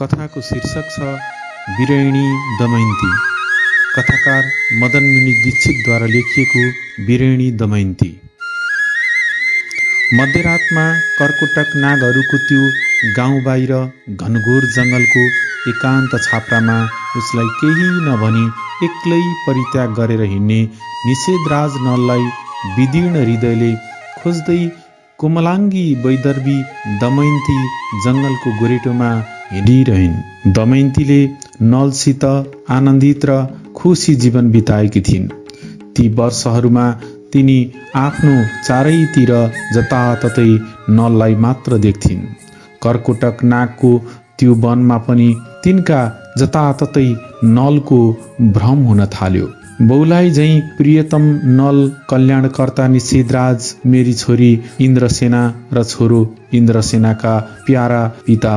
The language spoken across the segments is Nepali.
कथाको शीर्षक छ वीरेणी दमयन्ती। कथाकार मदन मुनि दीक्षितद्वारा लेखिएको वीरेणी दमयन्ती। मध्यरातमा कर्कोटक नागहरूको त्यो गाउँ बाहिर घनघोर जङ्गलको एकान्त छाप्रामा उसलाई केही नभनी एक्लै परित्याग गरेर हिँड्ने निषेधराज नललाई विदीर्ण हृदयले खोज्दै कोमलाङ्गी वैदर्भी दमयन्ती जङ्गलको गोरेटोमा हिँडिरहिन्। दमयन्तीले नलसित आनन्दित र खुसी जीवन बिताएकी थिइन्। ती वर्षहरूमा तिनी आफ्नो चारैतिर जताततै नललाई मात्र देख्थिन्। कर्कोटक नागको त्यो वनमा पनि तिनका जताततै नलको भ्रम हुन थाल्यो। बौलाई झैं प्रियतम नल कल्याणकर्ता निषेधराज मेरी छोरी इन्द्रसेना र छोरो इन्द्रसेनाका प्यारा पिता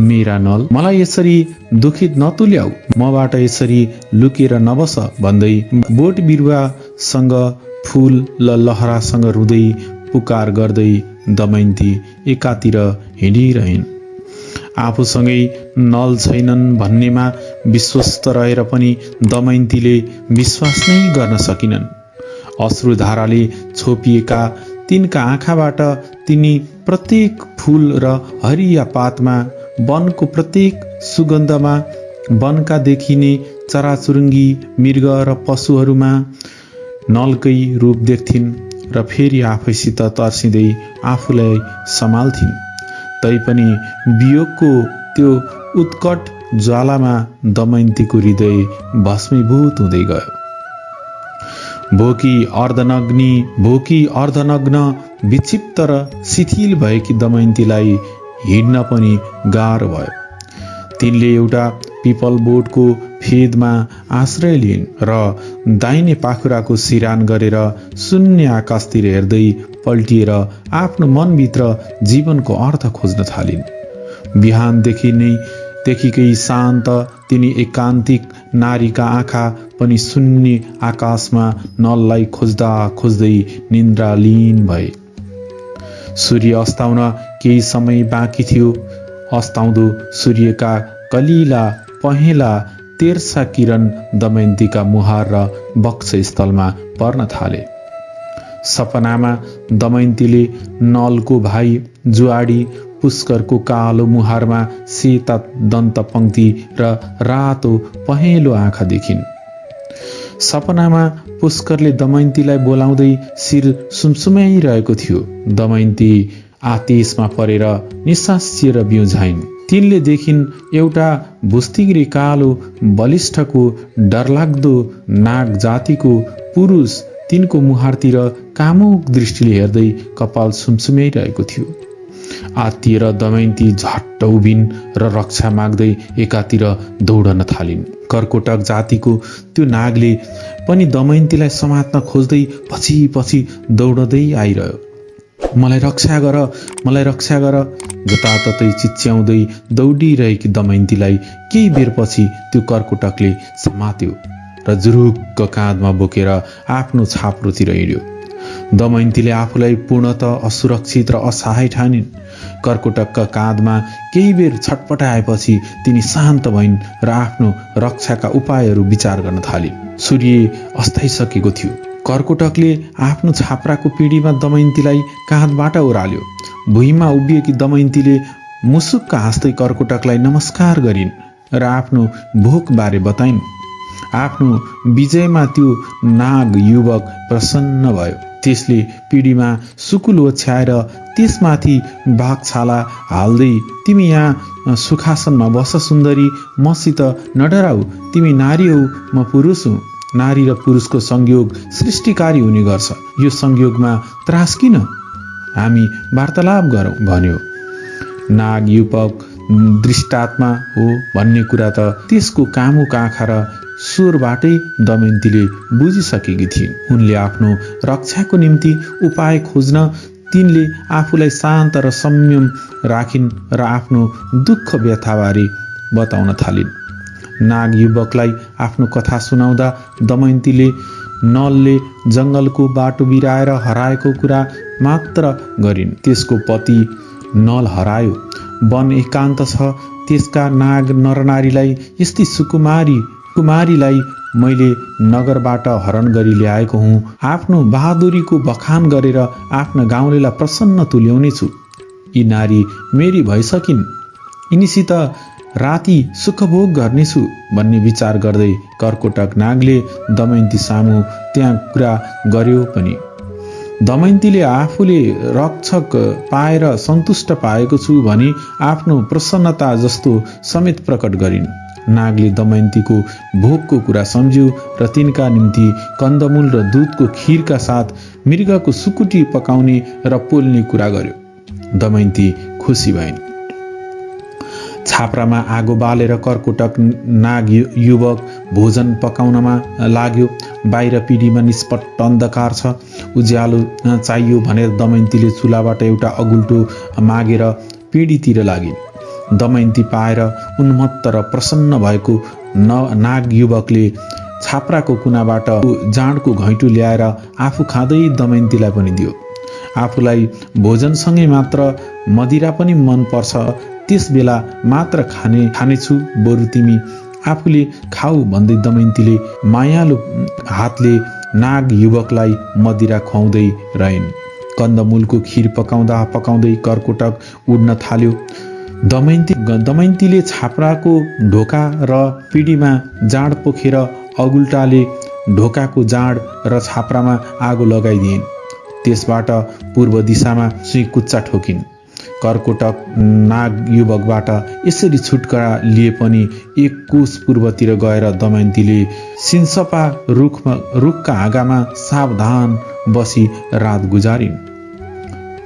मेरा नल, मलाई यसरी दुखित नतुल्याऊ, मबाट यसरी लुकेर नबस भन्दै बोट बिरुवासँग फूल ल लहरासँग रुँदै पुकार गर्दै दमयन्ती एकातिर हिँडिरहिन्। आफूसँगै नल छैनन् भन्नेमा विश्वस्त रहेर पनि दमयन्तीले विश्वास नै गर्न सकिनन्। अश्रुधाराले छोपिएका तिनका आँखाबाट तिनी प्रत्येक फूल र हरिया पातमा, वनको प्रत्येक सुगन्धमा, वनका देखिने चराचुरुङ्गी मृग र पशुहरूमा नलकै रूप देख्थिन् र फेरि आफैसित तर्सिँदै आफूलाई सम्हाल्थिन्। तैपनि वियोगको त्यो उत्कट ज्वालामा दमयन्तीको हृदय भस्मीभूत हुँदै गयो। भोकी अर्धनग्न विक्षिप्त र शिथिल भएकी दमयन्तीलाई हिँड्न पनि गाह्रो भयो। तिनले एउटा पिपल बोटको फेदमा आश्रय लिइन् र दाहिने पाखुराको सिरान गरेर शून्य आकाशतिर हेर्दै पल्टिएर आफ्नो मनभित्र जीवनको अर्थ खोज्न थालिन्। बिहानदेखिकै शान्त तिनी एकान्तिक नारीका आँखा पनि शून्य आकाशमा नललाई खोज्दा खोज्दै निन्द्रालीन भए। सूर्य अस्ताउन केही समय बाँकी थियो। अस्ताउँदो सूर्यका कलिला पहेँला तेर्सा किरण दमयन्तीका मुहार र वक्षस्थलमा पर्न थाले। सपनामा दमयन्तीले नलको भाइ जुआडी पुष्करको कालो मुहारमा सेता दन्त पंक्ति र रातो पहेँलो आँखा देखिन्। सपनामा पुष्करले दमयन्तीलाई बोलाउँदै शिर सुमसुमाइरहेको थियो। दमयन्ती आतेशमा परेर निसासिएर बिउझाइन्। तिनले देखिन् एउटा भुस्तिग्री कालो बलिष्ठको डरलाग्दो नाग जातिको पुरुष तिनको मुहारतिर कामुक दृष्टिले हेर्दै कपाल सुमसुमाइरहेको थियो। आत्तिएर दमयन्ती झट्ट उभिन् र रक्षा माग्दै एकातिर दौडन थालिन्। कर्कोटक जातिको त्यो नागले पनि दमयन्तीलाई समात्न खोज्दै पछि पछि दौडदै आइरह्यो। मलाई रक्षा गर, मलाई रक्षा गर, जताततै चिच्याउँदै दौडिरहेकी दमयन्तीलाई केही बेरपछि त्यो कर्कोटकले समात्यो र जुरुक्क काँधमा बोकेर आफ्नो छाप्रोतिर हिँड्यो। दमयन्तीले आफूलाई पूर्णतः असुरक्षित र असहाय ठानिन्। कर्कोटकका काँधमा केही बेर छटपटाएपछि तिनी शान्त भइन् र आफ्नो रक्षाका उपायहरू विचार गर्न थालिन्। सूर्य अस्ताइसकेको थियो। कर्कोटकले आफ्नो छाप्राको पिँढीमा दमयन्तीलाई काँधबाट ओह्राल्यो। भुइँमा उभिएकी दमयन्तीले मुसुक्क हाँस्दै कर्कोटकलाई नमस्कार गरिन् र आफ्नो भोकबारे बताइन्। आफ्नो विजयमा त्यो नाग युवक प्रसन्न भयो। त्यसले पिँढीमा सुकुल ओछ्याएर त्यसमाथि बाघछाला हाल्दै, तिमी यहाँ सुखासनमा बस सुन्दरी, मसित नडराऊ, तिमी नारी हौ, म पुरुष हुँ। नारी र पुरुषको संयोग सृष्टिकारी हुने गर्छ। यो संयोगमा त्रास किन? हामी वार्तालाप गरौँ भन्यो। नाग युवक दृष्टात्मा हो भन्ने कुरा त त्यसको कामुक आँखा र स्वरबाटै दमयन्तीले बुझिसकेकी थिइन्। उनले आफ्नो रक्षाको निम्ति उपाय खोज्न तिनले आफूलाई शान्त र संयम राखिन् र आफ्नो दुःख व्यथाबारे बताउन थालिन्। नाग युवकलाई आफ्नो कथा सुनाउँदा दमयन्तीले नलले जङ्गलको बाटो बिराएर हराएको कुरा मात्र गरिन्। त्यसको पति नल हरायो, वन एकान्त छ, त्यसका नाग नरनारीलाई यस्तै कुमारीलाई मैले नगरबाट हरण गरी ल्याएको हुँ। आफ्नो बहादुरीको बखान गरेर आफ्ना गाउँलेलाई प्रसन्न तुल्याउनेछु। यी नारी मेरी भइसकिन्, यिनीसित राति सुखभोग गर्नेछु भन्ने विचार गर्दै कर्कोटक नागले दमयन्ती सामु त्यहाँ कुरा गर्यो पनि। दमयन्तीले आफूले रक्षक पाएर सन्तुष्ट पाएको छु भनी आफ्नो प्रसन्नता जस्तो समेत प्रकट गरिन्। नागले दमयन्तीको भोगको कुरा सम्झ्यो र तिनका निम्ति कन्दमूल र दुधको खीरका साथ मृगको सुकुटी पकाउने र पोल्ने कुरा गर्यो। दमयन्ती खुसी भइन्। छाप्रामा आगो बालेर कर्कोटक नाग युवक भोजन पकाउनमा लाग्यो। बाहिर पिँढीमा निष्पट्ट अन्धकार छ, उज्यालो चाहियो भनेर दमयन्तीले चुलाबाट एउटा अगुल्टो मागेर पिँढीतिर लागिन्। दमयन्ती पाएर उन्मत्त र प्रसन्न भएको नाग युवकले छाप्राको कुनाबाट जाँडको घैँटो ल्याएर आफू खाँदै दमयन्तीलाई पनि दियो। आफूलाई भोजनसँगै मात्र मदिरा पनि मन पर्छ, त्यस बेला मात्र खानेछु, बरु तिमी आफूले खाऊ भन्दै दमयन्तीले मायालु हातले नाग युवकलाई मदिरा खुवाउँदै रहेन्। कन्दमूलको खीर पकाउँदा पकाउँदै कर्कोटक उड्न थाल्यो। दमयन्तीले छाप्राको ढोका र पिँढीमा जाँड पोखेर अगुल्टाले ढोकाको जाँड र छाप्रामा आगो लगाइदिइन्। त्यसबाट पूर्व दिशामा सुइँकुच्चा ठोकिन्। कर्कोटक नाग युवकबाट यसरी छुटकारा लिए पनि एक कोस पूर्वतिर गएर दमयन्तीले सिन्सपा रुखका हाँगामा सावधान बसी रात गुजारिन्।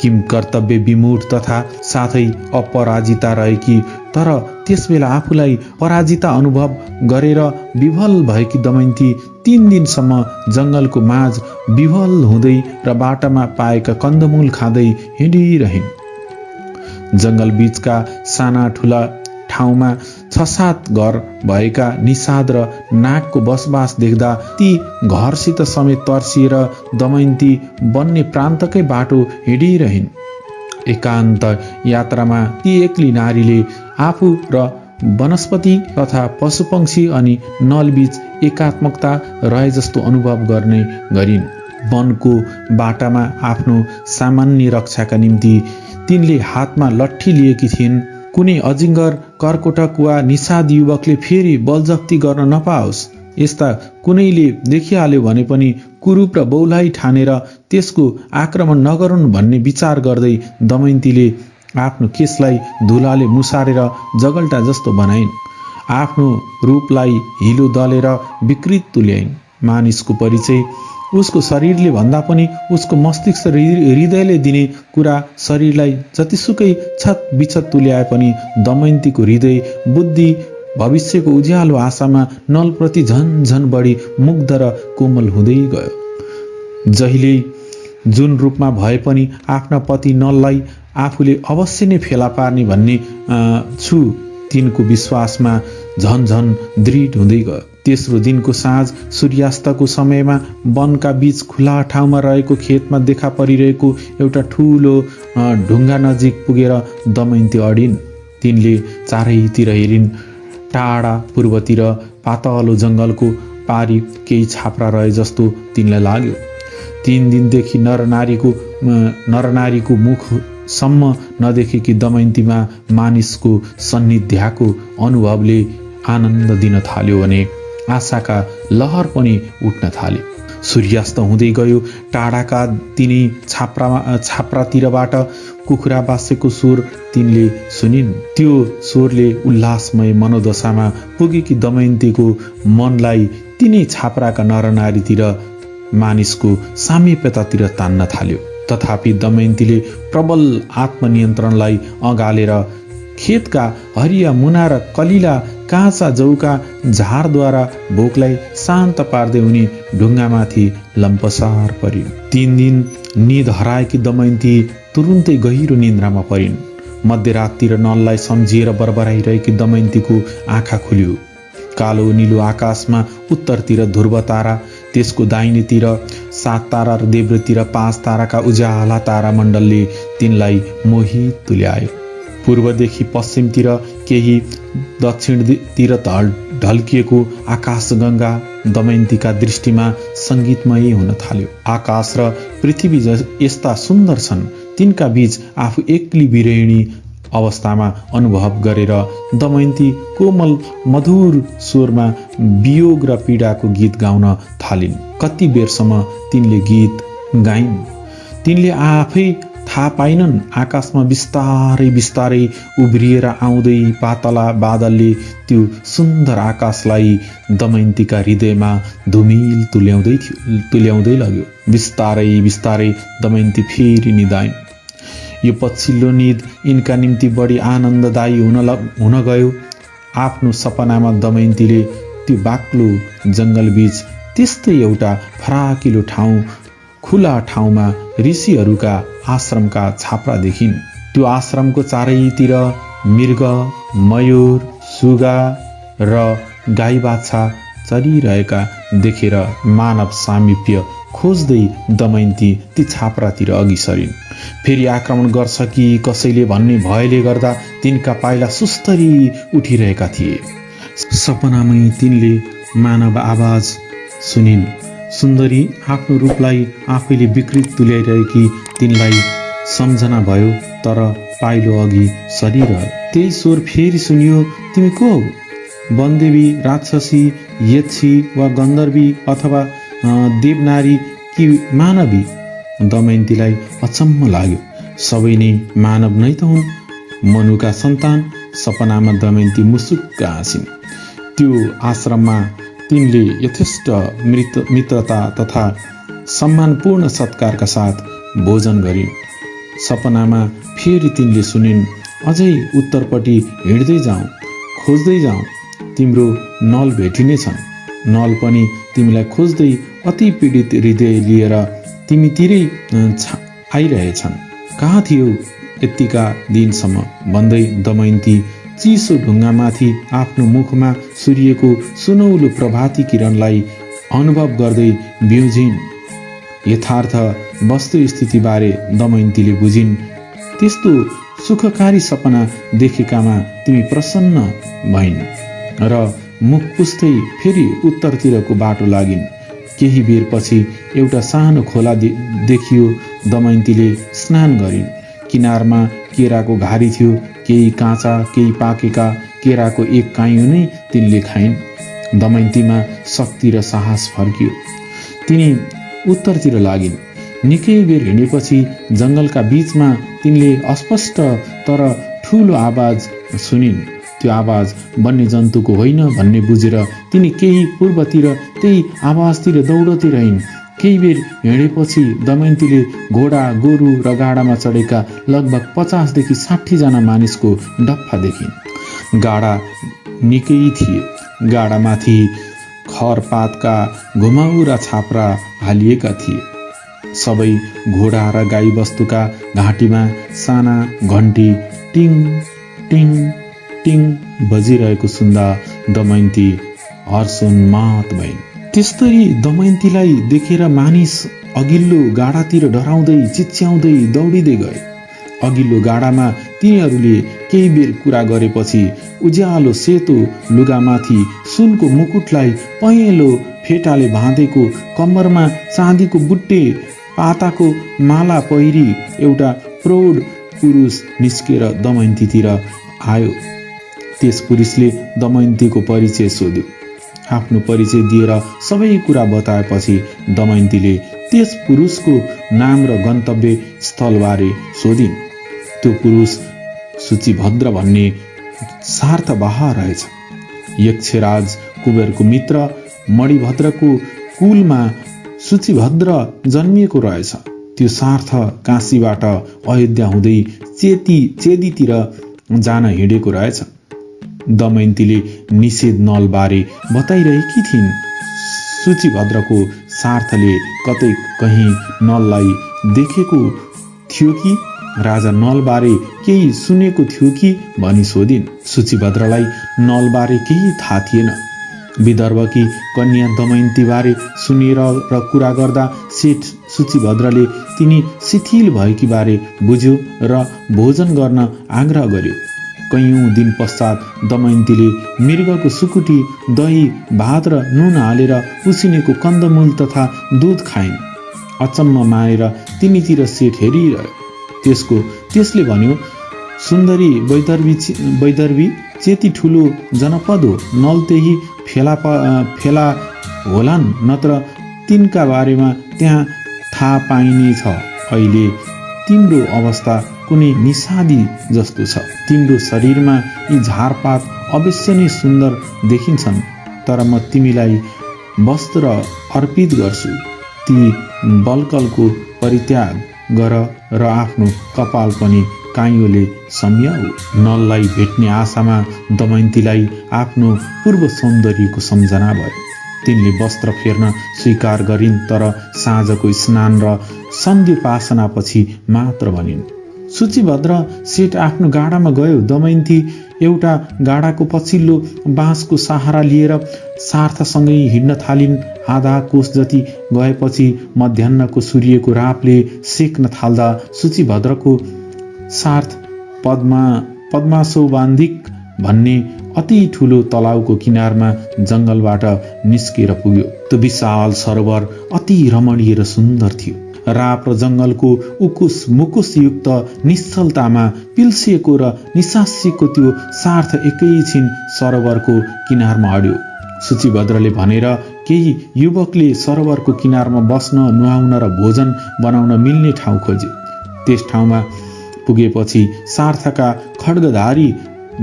किम कर्तव्य विमूढ तथा साथै अपराजिता रहेकी, तर त्यसबेला आफूलाई पराजिता अनुभव गरेर विभल भएकी दमयन्ती 3 दिनसम्म जङ्गलको माझ विभल हुँदै र बाटामा पाएका कन्दमूल खाँदै हिँडिरहिन्। जङ्गल बीचका साना ठुला ठाउँमा 6-7 घर भएका निषाद र नागको बसोबास देख्दा ती घरसित समेत तर्सिएर दमयन्ती बन्ने प्रान्तकै बाटो हिँडिरहिन्। एकान्त यात्रामा ती एक्ली नारीले आफू र वनस्पति तथा पशुपक्षी अनि नलबीच एकात्मकता रहे जस्तो अनुभव गर्ने गरिन्। वनको बाटामा आफ्नो सामान्य रक्षाका निम्ति तिनले हातमा लट्ठी लिएकी थिइन्। कुनै अजिङ्गर, कर्कोटक वा निषाद युवकले फेरि बलजफ्ती गर्न नपाओस्, यस्ता कुनैले देखिहाल्यो भने पनि कुरूप र बौलाइ ठानेर त्यसको आक्रमण नगरून् भन्ने विचार गर्दै दमयन्तीले आफ्नो केशलाई धुलाले मुसारेर जगल्टा जस्तो बनाइन्। आफ्नो रूपलाई हिलो दलेर विकृत तुल्याइन्। मानिसको परिचय उसको शरीरले भन्दा पनि उसको मस्तिष्क हृदयले दिने कुरा शरीरलाई जतिसुकै छत बिछत तुल्याए पनि दमयन्तीको हृदय बुद्धि भविष्यको उज्यालो आशामा नलप्रति झन बढी मुग्ध र कोमल हुँदै गयो। जहिले जुन रूपमा भए पनि आफ्ना पति नललाई आफूले अवश्य नै फेला पार्ने भन्ने छु, तिनको विश्वासमा झन दृढ हुँदै गयो। तेस्रो दिनको साँझ सूर्यास्तको समयमा वनका बीच खुला ठाउँमा रहेको खेतमा देखा परिरहेको एउटा ठूलो ढुङ्गा नजिक पुगेर दमयन्ती अडिन्। तिनले चारैतिर हेरिन्। टाढा पूर्वतिर पातलो जङ्गलको पारी केही छाप्रा रहे जस्तो तिनलाई लाग्यो। 3 दिनदेखि नरनारीको मुखसम्म नदेखेकी दमयन्तीमा मानिसको सन्निध्याको अनुभवले आनन्द दिन थाल्यो भने आशाका लहर पनि उठ्न थाले। सूर्यास्त हुँदै गयो। टाढाका तिनै छाप्रातिरबाट कुखुरा बासेको स्वर तिनले सुनिन्। त्यो स्वरले उल्लासमय मनोदशामा पुगेकी दमयन्तीको मनलाई तिनै छाप्राका नरनारीतिर मानिसको सामिप्यतातिर तान्न थाल्यो। तथापि दमयन्तीले प्रबल आत्मनियन्त्रणलाई अँगालेर खेतका हरिया मुना र कलिला काँचा जौका झारद्वारा भोकलाई शान्त पार्दै उनी ढुङ्गामाथि लम्पसार परिन्। 3 दिन निद हराएकी दमयन्ती तुरुन्तै गहिरो निन्द्रामा परिन्। मध्यराततिर नललाई सम्झिएर बरबराइरहेकी दमयन्तीको आँखा खुल्यो। कालो नीलो आकाशमा उत्तरतिर ध्रुव तारा, त्यसको दाहिनेतिर 7 तारा र देब्रेतिर 5 ताराका उज्याला तारामण्डलले तिनलाई मोहित तुल्यायो। पूर्वदेखि पश्चिमतिर केही दक्षिणतिर ढल्किएको आकाशगङ्गा दमयन्तीका दृष्टिमा सङ्गीतमय हुन थाल्यो। आकाश र पृथ्वी यस्ता सुन्दर छन्, तिनका बीच आफू एक्ली विरहिणी अवस्थामा अनुभव गरेर दमयन्ती कोमल मधुर स्वरमा वियोग र पीडाको गीत गाउन थालिन्। कति बेरसम्म तिनले गीत गाइन्। तिनले आफै थाहा पाइनन्, आकाशमा बिस्तारै बिस्तारै उभ्रिएर आउँदै पातला बादलले त्यो सुन्दर आकाशलाई दमयन्तीका हृदयमा धुमिल तुल्याउँदै लग्यो। बिस्तारै बिस्तारै दमयन्ती फेरि निदाइन्। यो पछिल्लो निद यिनका निम्ति बढी आनन्ददायी हुन गयो। आफ्नो सपनामा दमयन्तीले त्यो बाक्लो जङ्गलबीच त्यस्तै एउटा फराकिलो ठाउँ, खुला ठाउँमा ऋषिहरूका आश्रमका छाप्रा देखिन्। त्यो आश्रमको चारैतिर मृग, मयूर, सुगा र गाई बाछा चरिरहेका देखेर मानव सामिप्य खोज्दै दमयन्ती ती छाप्रातिर अघि सरिन्। फेरि आक्रमण गर्छ कि कसैले भन्ने भयले गर्दा तिनका पाइला सुस्तरी उठिरहेका थिए। सपनामै तिनले मानव आवाज सुनिन्। सुन्दरी आफ्नो रूपलाई आफैले विकृत तुल्याइरहेकी तिनलाई सम्झना भयो, तर पाइलो अघि सरिरह्यो। त्यही स्वर फेरि सुनियो, तिमी को हौ? वनदेवी, राक्षसी, यक्षी वा गन्धर्वी अथवा देवनारी कि मानवी? दमयन्तीलाई अचम्म लाग्यो। सबै नै मानव नै त हुन्, मनुका सन्तान। सपनामा दमयन्ती मुसुक्क हाँसिन्। त्यो आश्रममा तिनले यथेष्ट मित्रता तथा सम्मानपूर्ण सत्कारका साथ भोजन गरिन्। सपनामा फेरि तिनले सुनिन्, अझै उत्तरपट्टि हिँड्दै जाउँ, खोज्दै जाउँ, तिम्रो नल भेटिनेछन्। नल पनि तिमीलाई खोज्दै अति पीडित हृदय लिएर तिमीतिरै आइरहेछन्। कहाँ थियौ यतिका दिनसम्म? भन्दै दमयन्ती चिसो ढुङ्गामाथि आफ्नो मुखमा सूर्यको सुनौलो प्रभाती किरणलाई अनुभव गर्दै बिउजिन्। यथार्थ वस्तुस्थितिबारे दमयन्तीले बुझिन्। त्यस्तो सुखकारी सपना देखेकामा तिमी प्रसन्न भइन् र मुख पुस्दै फेरि उत्तरतिरको बाटो लागिन्। केही बेरपछि एउटा सानो खोला देखियो। दमयन्तीले स्नान गरिन्। किनारमा केराको घारी थियो। केही काँचा, केही पाकेका केराको एक काइयो नै तिनले खाइन्। दमयन्तीमा शक्ति र साहस फर्कियो। तिनी उत्तरतिर लागिन्। निकै बेर हिँडेपछि जङ्गलका बीचमा तिनले अस्पष्ट तर ठुलो आवाज सुनिन्। त्यो आवाज वन्यजन्तुको होइन भन्ने बुझेर तिनी केही पूर्वतिर त्यही आवाजतिर दौडती रहिन्। केही बेर हिँडेपछि दमयन्तीले घोडा, गोरु र गाडामा चढेका लगभग 50 देखि 60 जना मानिसको डफ्फा देखिन्। गाडा निकै थिए। गाडामाथि खरपातका घुमाउरा छाप्रा हालिएका थिए। सबै घोडा र गाई बस्तुका घाँटीमा साना घन्टी टिङ टिङ टिङ बजिरहेको सुन्दा दमयन्ती हर्षोन्माद भइन्। त्यस्तै दमयन्तीलाई देखेर मानिस अघिल्लो गाडातिर डराउँदै चिच्याउँदै दौडिँदै गए। अघिल्लो गाडामा तिनीहरूले केही बेर कुरा गरेपछि उज्यालो सेतो लुगामाथि सुनको मुकुटलाई पहेँलो फेटाले बाँधेको, कम्मरमा चाँदीको बुट्टे पाताको माला पहिरी एउटा प्रौढ पुरुष निस्केर दमयन्तीतिर आयो। त्यस पुरुषले दमयन्तीको परिचय सोध्यो। आफ्नो परिचय दिएर सबै कुरा बताएपछि दमयन्तीले त्यस पुरुषको नाम र गन्तव्य स्थलबारे सोधिन्। त्यो पुरुष सूचिभद्र भन्ने सार्थवाह रहेछ। यक्षराज कुबेरको मित्र मणिभद्रको कुलमा सूचिभद्र जन्मिएको रहेछ। त्यो सार्थ काशीबाट अयोध्या हुँदै चेदीतिर जान हिँडेको रहेछ। दमयन्तीले निषेध नलबारे बताइरहेकी थिइन्। सूचिभद्रको सार्थले कतै कहीँ नललाई देखेको थियो कि राजा नलबारे केही सुनेको थियो कि भनी सोधिन्। सूचिभद्रलाई नलबारे केही थाहा थिएन। विदर्भकी कन्या दमयन्तीबारे सुनेर र कुरा गर्दा सेठ सूचीभद्रले तिनी शिथिल भएकी बारे बुझ्यो र भोजन गर्न आग्रह गर्यो। कैयौं दिन पश्चात दमयन्तीले मृगको सुकुटी, दही, भात र नुन हालेर उसिनेको कन्दमूल तथा दूध खाइन्। अचम्म मानेर तिनीतिर सेठ हेरिरह्यो। त्यसले भन्यो, सुन्दरी वैदर्भी चेती ठुलो जनपद हो, नल त्यही फेला होलान्, नत्र तिनका बारेमा त्यहाँ थाहा पाइने छ। अहिले तिम्रो अवस्था कुनै निषादी जस्तो छ। तिम्रो शरीरमा यी झारपात अवश्य नै सुन्दर देखिन्छन्, तर म तिमीलाई वस्त्र अर्पित गर्छु। ती बल्कलको परित्याग गर र आफ्नो कपाल पनि काइयोले सम्याऊ। नललाई भेट्ने आशामा दमयन्तीलाई आफ्नो पूर्व सौन्दर्यको सम्झना भयो। तिनले वस्त्र फेर्न स्वीकार गरिन्, तर साँझको स्नान र सन्ध्योपासनापछि मात्र भनिन्। सूचीभद्र सेठ आफ्नो गाडामा गयो। दमयन्ती एउटा गाडाको पछिल्लो बाँसको सहारा लिएर सार्थसँगै हिँड्न थालिन्। आधा कोस जति गएपछि मध्याह्नको सूर्यको रापले सेक्न थाल्दा सूचीभद्रको सार्थ पद्मासौबान्धिक भन्ने अति ठुलो तलाउको किनारमा जंगलबाट निस्केर पुग्यो। त्यो विशाल सरोवर अति रमणीय र सुन्दर थियो। राप र जंगलको उकुस मुकुस युक्त निश्चलतामा पिल्सिएको र निसासिएको त्यो सार्थ एकैछिन सरोवरको किनारमा अड्यो। सूचीभद्रले भनेर केही युवकले सरोवरको किनारमा बस्न, नुहाउन र भोजन बनाउन मिल्ने ठाउँ खोजे। त्यस ठाउँमा पुगेपछि सार्थका खड्गधारी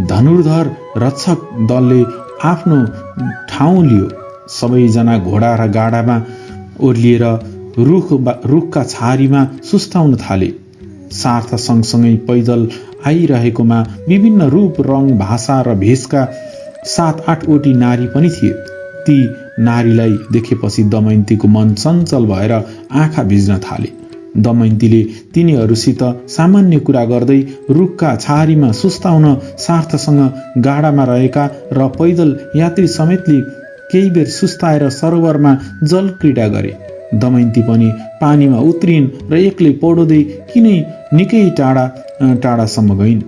धनुर्धर रक्षक दलले आफ्नो ठाउँ लियो। सबैजना घोडा र गाडामा ओर्लिएर रुखका छारीमा सुस्ताउन थाले। सार्थ सँगसँगै पैदल आइरहेकोमा विभिन्न रूप, रङ, भाषा र भेषका 7-8 नारी पनि थिए। ती नारीलाई देखेपछि दमयन्तीको मन चञ्चल भएर आँखा भिज्न थाले। दमयन्तीले तिनीहरूसित सामान्य कुरा गर्दै रुखका छारीमा सुस्ताउन सार्थसँग गाडामा रहेका र पैदल यात्री समेतले केही बेर सुस्ताएर सरोवरमा जल क्रीडा गरे। दमयन्ती पनि पानीमा उत्रिन् र एक्लै पौडदै निकै टाढासम्म गइन्।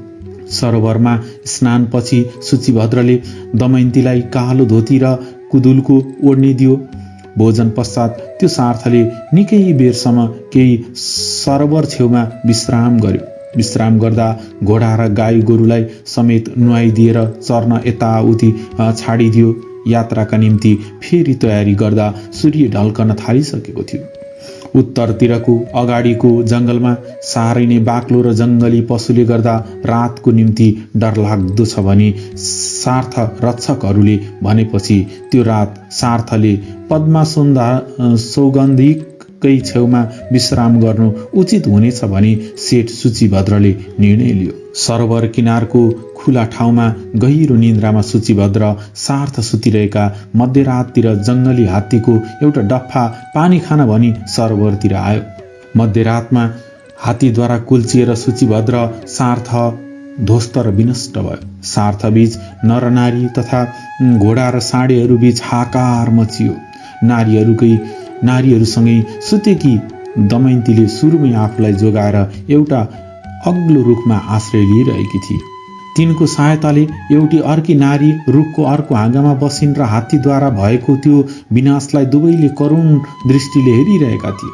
सरोवरमा स्नानपछि सूचीभद्रले दमयन्तीलाई कालो धोती र कुदुल्को ओढ्ने दियो। भोजन पश्चात त्यो सार्थले निकै बेरसम्म केही सरोवर छेउमा विश्राम गर्यो। विश्राम गर्दा घोडा र गाई गोरुलाई समेत नुहाइदिएर चर्न यताउति छाडिदियो। यात्राका निम्ति फेरि तयारी गर्दा सूर्य ढल्कन थालिसकेको थियो। उत्तरतिरको अगाडिको जंगलमा साह्रै नै बाक्लो र जंगली पशुले गर्दा रातको निम्ति डरलाग्दो छ भनी सार्थ रक्षकहरूले भनेपछि त्यो रात सार्थले सौगन्धिकै छेउमा विश्राम गर्नु उचित हुनेछ भनी सेठ सूचीभद्रले निर्णय लियो। सरोवर किनारको खुला ठाउँमा गहिरो निन्द्रामा सूचीभद्र सार्थ सुतिरहेका मध्यराततिर जंगली हात्तीको एउटा डफ्फा पानी खान भनी सरोवरतिर आयो। मध्यरातमा हात्तीद्वारा कुल्चिएर सूचीभद्र सार्थ ध्वस्त र विनष्ट भयो। सार्थबीच नरनारी तथा घोडा र साँडेहरू बीच हाकार मचियो। नारीहरूसँगै सुतेकी दमयन्तीले सुरुमै आफूलाई जोगाएर एउटा अग्लो रुखमा आश्रय लिइरहेकी थिए। तिनको सहायताले एउटी अर्की नारी रुखको अर्को हाँगामा बसिन् र हात्तीद्वारा भएको त्यो विनाशलाई दुवैले करुण दृष्टिले हेरिरहेका थिए।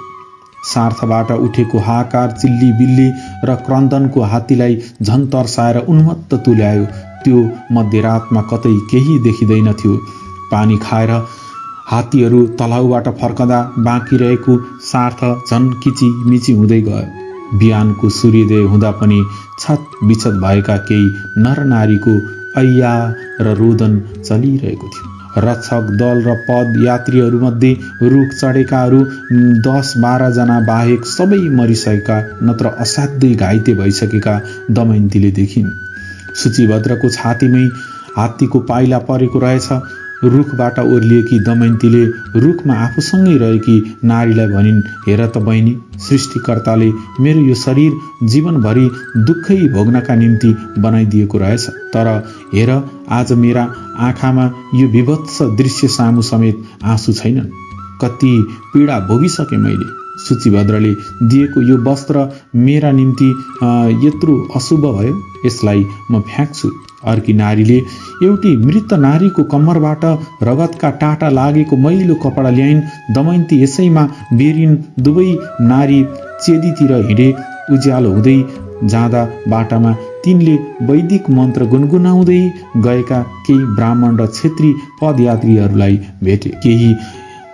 सार्थबाट उठेको हाकार, चिल्ली बिल्ली र क्रन्दनको हात्तीलाई झन तर्साएर उन्मत्त तुल्यायो। त्यो मध्यरातमा कतै केही देखिँदैनथ्यो। पानी खाएर हात्तीहरू तलाउबाट फर्कँदा बाँकी रहेको सार्थ झन किचिमिची हुँदै गयो। बिहानको सूर्योदय हुँदा पनि छत बिछत भएका केही नरनारीको ऐया र रोदन चलिरहेको थियो। रक्षक दल र पद यात्रीहरूमध्ये रुख चढेकाहरू 10-12 जना बाहेक सबै मरिसकेका नत्र असाध्यै घाइते भइसकेका दमयन्तीले देखिन्। सूचीभद्रको छातीमै हात्तीको पाइला परेको रहेछ। रुखबाट ओर्लिएकी दमयन्तीले रुखमा आफूसँगै रहेकी नारीलाई भनिन्, हेर त बहिनी, सृष्टिकर्ताले मेरो यो शरीर जीवनभरि दुःखै भोग्नका निम्ति बनाइदिएको रहेछ। तर हेर, आज मेरा आँखामा यो विभत्स दृश्य सामु समेत आँसु छैनन्। कति पीडा भोगिसके मैले। सूचीभद्रले दिएको यो वस्त्र मेरा निम्ति यत्रो अशुभ भयो, यसलाई म फ्याँक्छु। अर्की नारीले एउटी मृत नारीको कम्मरबाट रगतका टाटा लागेको मैलो कपडा ल्याइन्। दमयन्ती यसैमा बेरिन्। दुवै नारी चेदीतिर हिँडे। उज्यालो हुँदै जाँदा बाटामा तिनले वैदिक मन्त्र गुनगुनाउँदै गएका केही ब्राह्मण र क्षेत्री पदयात्रीहरूलाई भेटे। केही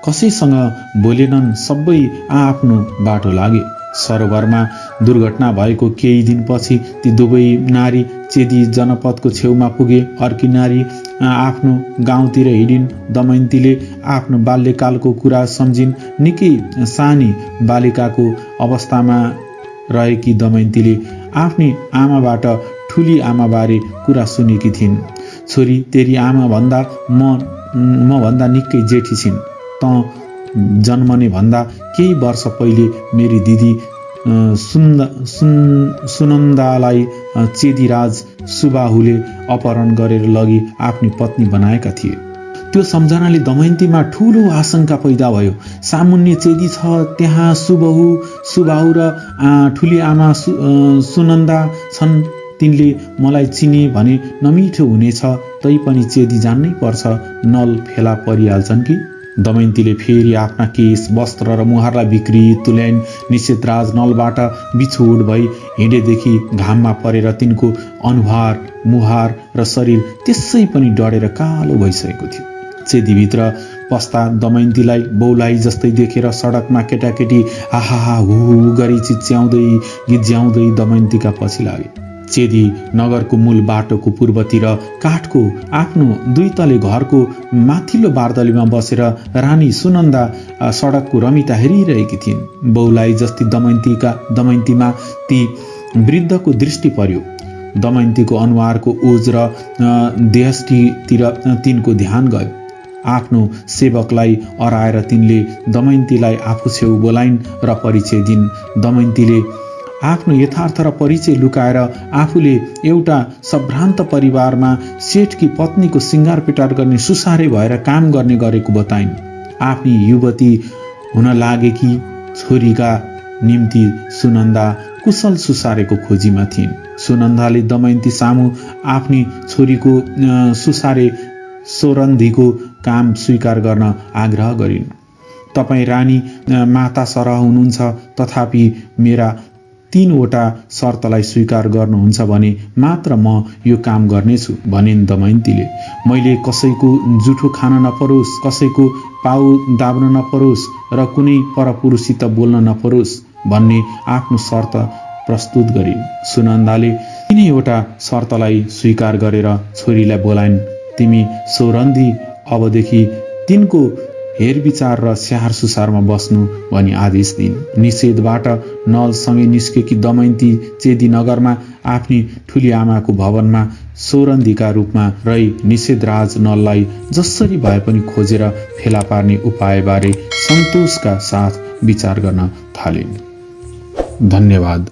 कसैसँग बोलेनन्, सबै आफ्नो बाटो लागे। सरोवरमा दुर्घटना भएको केही दिनपछि ती दुवै नारी चेदी जनपदको छेउमा पुगे। अर्की नारी आफ्नो गाउँतिर हिँडिन्। दमयन्तीले आफ्नो बाल्यकालको कुरा सम्झिन्। निकै सानी बालिकाको अवस्थामा रहेकी दमयन्तीले आफ्नी आमाबाट ठुली आमाबारे कुरा सुनेकी थिइन्। छोरी, तेरी आमा भन्दा म भन्दा निकै जेठी छिन्। त जन्मने भन्दा केही वर्ष पहिले मेरी दिदी सुनन्दालाई चेदीराज सुबाहुले अपहरण गरेर लगी आफ्नी पत्नी बनाएका थिए। त्यो सम्झनाले दमयन्तीमा ठूलो आशंका पैदा भयो। सामुन्ने चेदी छ, त्यहाँ सुबाहु र ठुली आमा सुनन्दा छन्। तिनले मलाई चिने भने नमिठो हुनेछ, तैपनि चेदी जान्नै पर्छ, नल फेला परिहाल्छन् कि। दमयन्तीले फेरि आफ्ना केश, वस्त्र र मुहारलाई बिक्री तुल्याइन्। निषेधराज नलबाट बिछोड भई हिँडेदेखि घाममा परेर तिनको अनुहार, मुहार र शरीर त्यसै पनि डढेर कालो भइसकेको थियो। चेदीभित्र पस्दा दमयन्तीलाई बौलाई जस्तै देखेर सडकमा केटाकेटी आहा हु गरी चिच्याउँदै गिज्याउँदै दमयन्तीका पछि लागे। चेदी नगरको मूल बाटोको पूर्वतिर काठको आफ्नो 2 तले घरको माथिल्लो बार्दलीमा बसेर रानी सुनन्दा सडकको रमिता हेरिरहेकी थिइन्। बौलाई जस्ती दमयन्तीमा ती वृद्धको दृष्टि पर्यो। दमयन्तीको अनुहारको ओज र देहष्टितिर तिनको ध्यान गयो। आफ्नो सेवकलाई अराएर तिनले दमयन्तीलाई आफू छेउ बोलाइन् र परिचय दिन्। दमयन्तीले आफ्नो यथार्थ र परिचय लुकाएर आफूले एउटा सम्भ्रान्त परिवारमा सेठकी पत्नीको सिंगार पिटार गर्ने सुसारे भएर काम गर्ने गरेको बताइन्। आफ्नी युवती हुन लागेकी छोरीका निम्ति सुनन्दा कुशल सुसारेको खोजीमा थिइन्। सुनन्दाले दमयन्ती सामु आफ्नी छोरीको सुसारे सोरन्धीको काम स्वीकार गर्न आग्रह गरिन्। तपाईँ रानी माता सरह हुनुहुन्छ, तथापि मेरा 3वटा शर्तलाई स्वीकार गर्नुहुन्छ भने मात्र म यो काम गर्नेछु भनिन् दमयन्तीले। मैले कसैको जुठो खान नपरोस्, कसैको पाउ दाब्न नपरोस् र कुनै परपुरुषसित बोल्न नपरोस् भन्ने आफ्नो शर्त प्रस्तुत गरिन्। सुनन्दाले 3वटा शर्तलाई स्वीकार गरेर छोरीलाई बोलाइन्। तिमी सोरन्धी अबदेखि तिनको हेरविचार र स्याहार सुसारमा बस्नु भनी आदेश दिइन्। निषेधबाट नलसँगै निस्केकी दमयन्ती चेदी नगरमा आफ्नी ठुली आमाको भवनमा सोरन्धीका रूपमा रही निषेधराज नललाई जसरी भए पनि खोजेर फेला पार्ने उपायबारे सन्तोषका साथ विचार गर्न थालिन्। धन्यवाद।